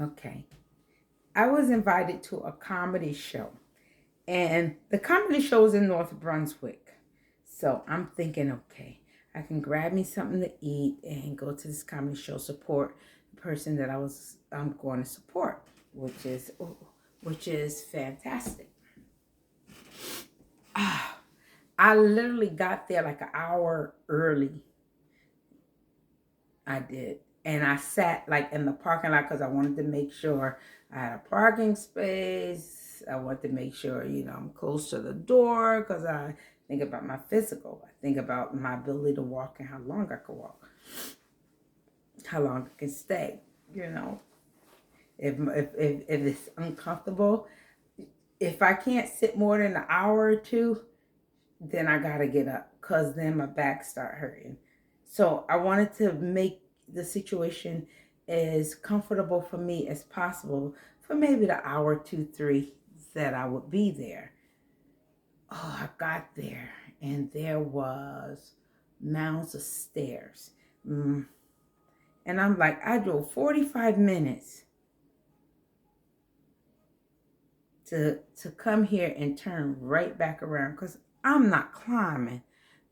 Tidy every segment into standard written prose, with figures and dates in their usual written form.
Okay. I was invited to a comedy show, and the comedy show is in North Brunswick. So I'm thinking, okay, I can grab me something to eat and go to this comedy show, support the person that I'm going to support, which is which is fantastic. Ah, I literally got there like an hour early. I did. And I sat like in the parking lot because I wanted to make sure I had a parking space. I wanted to make sure, I'm close to the door because I think about my physical. I think about my ability to walk and how long I can walk, how long I can stay, you know. If it's uncomfortable, if I can't sit more than an hour or two, then I gotta get up because then my back start hurting. So I wanted to make the situation as comfortable for me as possible for maybe the hour, two, three that I would be there. Oh, I got there and there was mounds of stairs. Mm. And I'm like, I drove 45 minutes to come here and turn right back around because I'm not climbing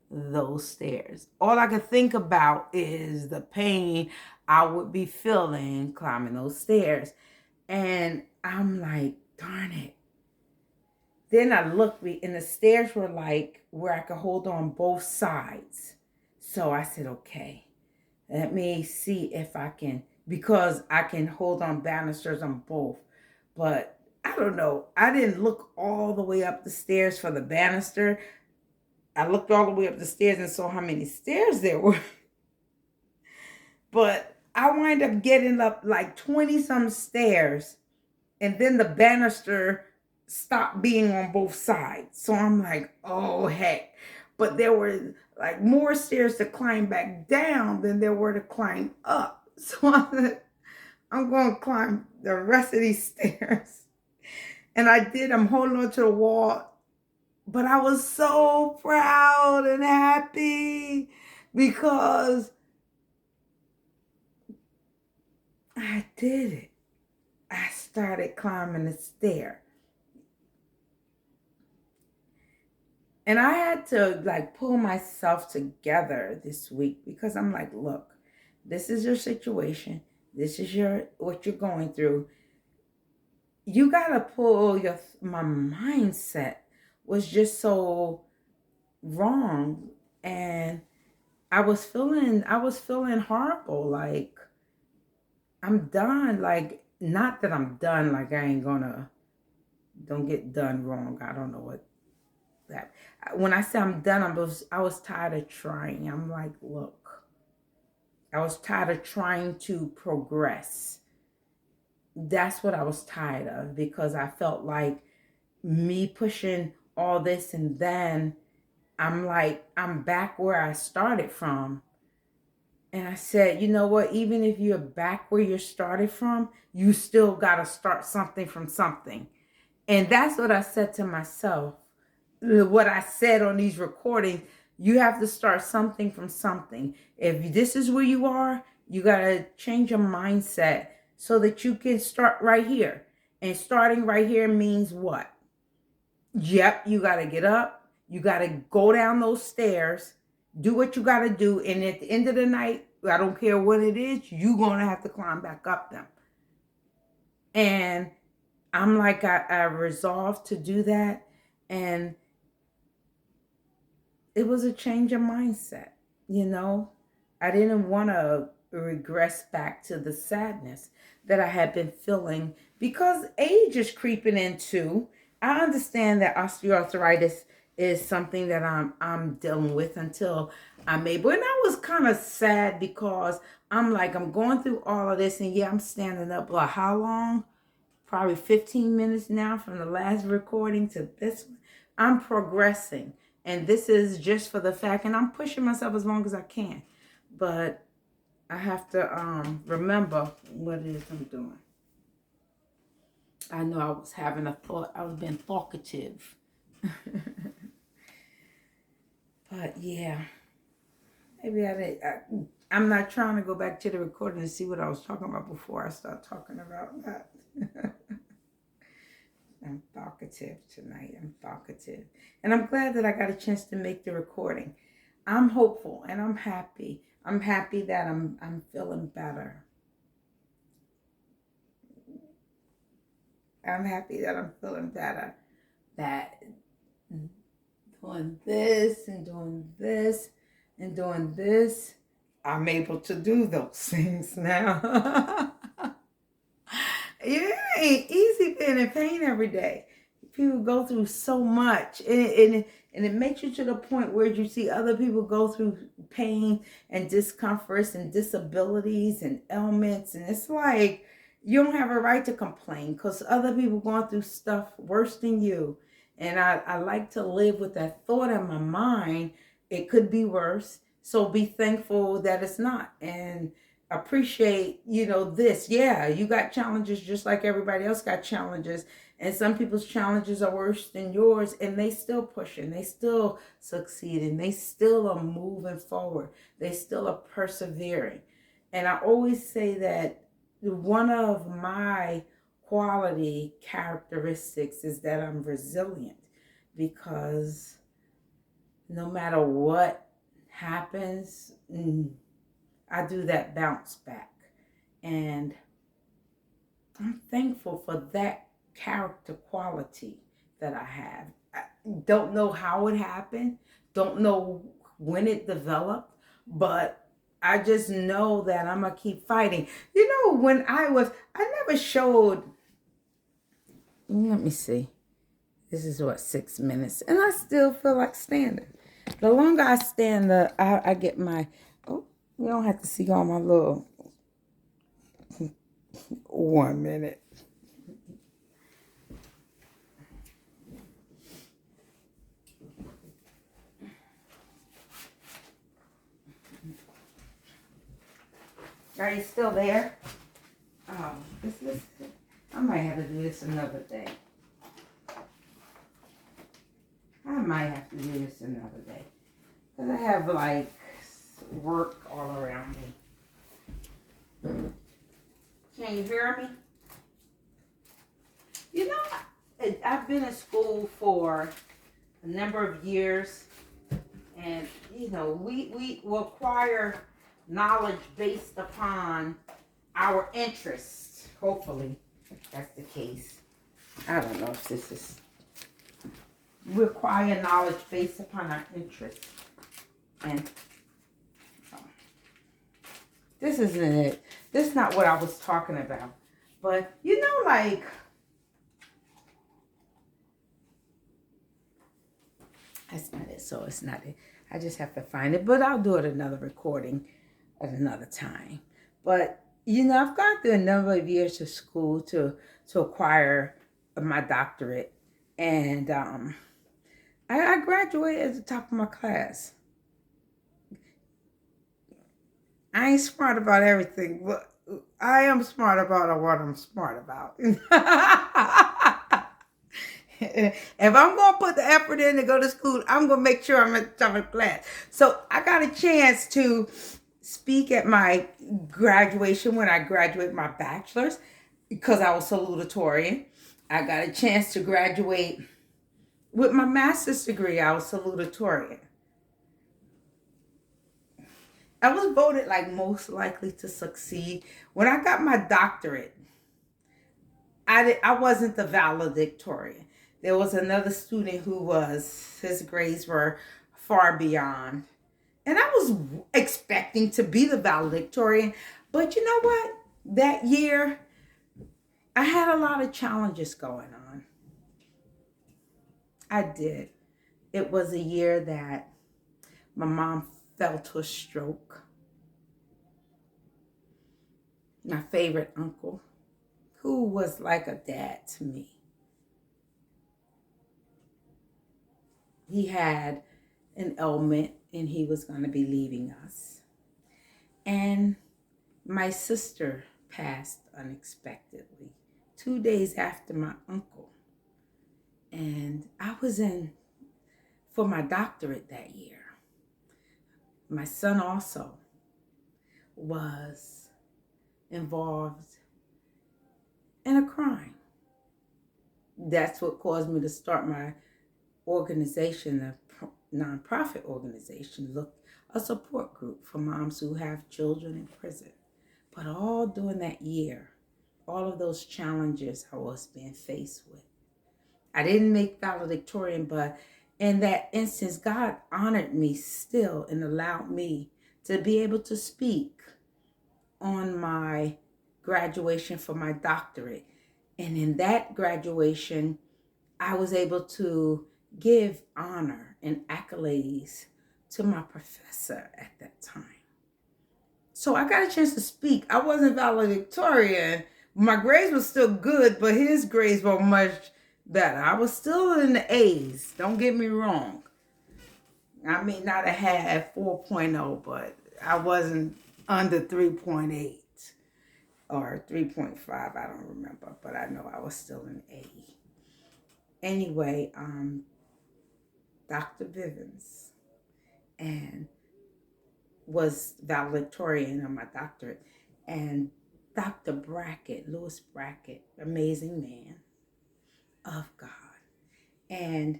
those stairs. All I could think about is the pain I would be feeling climbing those stairs. And I'm like, darn it. Then I looked, and the stairs were like where I could hold on both sides. So I said, okay, let me see if I can, because I can hold on banisters on both. But I don't know. I didn't look all the way up the stairs for the banister. I looked all the way up the stairs and saw how many stairs there were. But I wind up getting up like 20 some stairs, and then the banister stopped being on both sides. So I'm like, oh heck. But there were like more stairs to climb back down than there were to climb up. So I'm going to climb the rest of these stairs. And I did. I'm holding on to the wall. But I was so proud and happy because I did it. I started climbing the stair. And I had to like pull myself together this week because I'm like, look, this is your situation. This is your what you're going through. You gotta pull your my mindset was just so wrong. And I was feeling horrible. Like I'm done. Like not that I'm done, like I ain't gonna don't get done wrong. I don't know what that when I say I'm done, I was tired of trying. I'm like, look, I was tired of trying to progress. That's what I was tired of because I felt like me pushing all this and then I'm like, I'm back where I started from. And I said, you know what? Even if you're back where you started from, you still got to start something from something. And that's what I said to myself. What I said on these recordings, you have to start something from something. If this is where you are, you got to change your mindset so that you can start right here. And starting right here means what? Yep, you got to get up. You got to go down those stairs, do what you got to do. And at the end of the night, I don't care what it is, you're going to have to climb back up them. And I'm like, I resolved to do that. And it was a change of mindset, you know. I didn't want to regress back to the sadness that I had been feeling because age is creeping in too. I understand that osteoarthritis is something that I'm dealing with until I'm able. And I was kind of sad because I'm like I'm going through all of this and yeah, I'm standing up. But how long? Probably 15 minutes now from the last recording to this one. I'm progressing. And this is just for the fact, and I'm pushing myself as long as I can. But I have to remember what it is I'm doing. I know I was having a thought, I was being talkative. But yeah, maybe I I'm not trying to go back to the recording and see what I was talking about before I start talking about that. I'm talkative tonight. I'm talkative. And I'm glad that I got a chance to make the recording. I'm hopeful and I'm happy. I'm happy that I'm feeling better. I'm happy that I'm feeling better. That doing this and doing this and doing this, I'm able to do those things now. It ain't easy being in pain every day. People go through so much, and it makes you to the point where you see other people go through pain and discomforts and disabilities and ailments, and it's like you don't have a right to complain because other people going through stuff worse than you. And I like to live with that thought in my mind. It could be worse, so be thankful that it's not. And appreciate, this. Yeah, you got challenges just like everybody else got challenges. And some people's challenges are worse than yours, and they still pushing, they still succeeding, they still are moving forward, they still are persevering. And I always say that one of my quality characteristics is that I'm resilient, because no matter what happens, I do that bounce back. And I'm thankful for that character quality that I have. I don't know how it happened, don't know when it developed, but I just know that I'm going to keep fighting. When I never showed, let me see, this is what, 6 minutes, and I still feel like standing. The longer I stand, I get my, oh, you don't have to see all my little 1 minute. Are you still there? I might have to do this another day. I might have to do this another day. Because I have like work all around me. Can you hear me? I've been in school for a number of years. And, we acquire knowledge based upon our interests. Hopefully, that's the case. I don't know if this is. We acquire knowledge based upon our interests. And this isn't it. This is not what I was talking about. But, like, that's not it. So it's not it. I just have to find it. But I'll do it another recording at another time. But, I've gone through a number of years of school to acquire my doctorate. And I graduated at the top of my class. I ain't smart about everything, but I am smart about what I'm smart about. If I'm going to put the effort in to go to school, I'm going to make sure I'm at the top of the class. So I got a chance to speak at my graduation when I graduated my bachelor's, because I was salutatorian. I got a chance to graduate with my master's degree. I was salutatorian. I was voted like most likely to succeed. When I got my doctorate, I wasn't the valedictorian. There was another student his grades were far beyond. And I was expecting to be the valedictorian. But you know what? That year, I had a lot of challenges going on. I did. It was a year that my mom fell to a stroke. My favorite uncle, who was like a dad to me, he had an ailment and he was going to be leaving us. And my sister passed unexpectedly 2 days after my uncle. And I was in for my doctorate that year. My son also. was involved in a crime. That's what caused me to start my organization, a nonprofit organization, look, a support group for moms who have children in prison. But all during that year, all of those challenges I was being faced with. I didn't make valedictorian, but in that instance, God honored me still and allowed me to be able to speak on my graduation for my doctorate. And in that graduation, I was able to give honor and accolades to my professor at that time. So I got a chance to speak. I wasn't valedictorian. My grades were still good, but his grades were much better. I was still in the A's. Don't get me wrong. I may not have had 4.0, but I wasn't under 3.8 or 3.5. I don't remember, but I know I was still in A. Anyway, Dr. Vivens and was valedictorian of my doctorate, and Dr. Brackett, Lewis Brackett, amazing man of God. And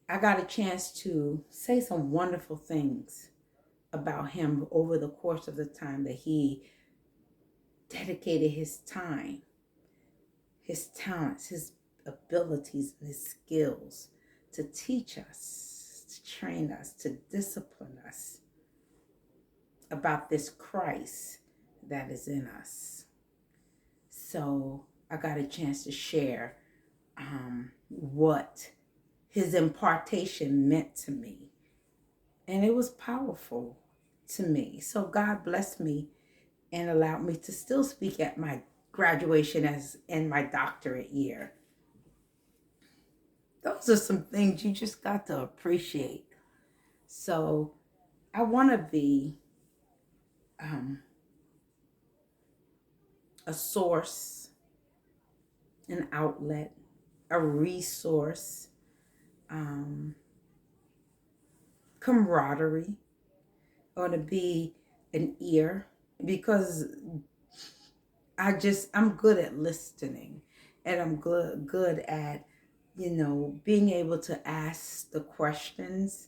I got a chance to say some wonderful things about him over the course of the time that he dedicated his time, his talents, his abilities, and his skills to teach us, to train us, to discipline us about this Christ that is in us. So I got a chance to share what his impartation meant to me. And it was powerful to me. So God blessed me and allowed me to still speak at my graduation as in my doctorate year. Those are some things you just got to appreciate. So I want to be a source, an outlet, a resource, camaraderie, or to be an ear, because I'm good at listening, and I'm good at, being able to ask the questions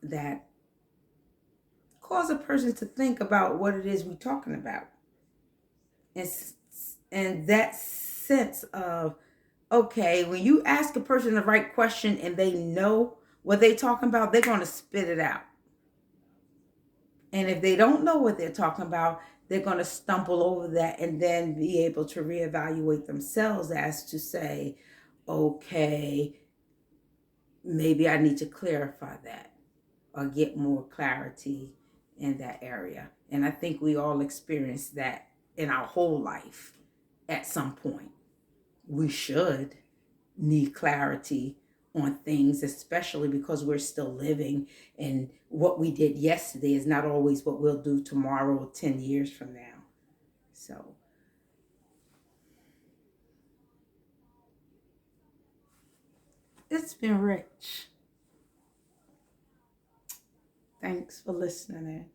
that cause a person to think about what it is we're talking about. And that sense of, okay, when you ask a person the right question and they know what they're talking about, they're going to spit it out. And if they don't know what they're talking about, they're going to stumble over that and then be able to reevaluate themselves as to say, okay, maybe I need to clarify that or get more clarity in that area. And I think we all experience that in our whole life at some point. We should need clarity on things, especially because we're still living, and what we did yesterday is not always what we'll do tomorrow or 10 years from now. So it's been rich. Thanks for listening in.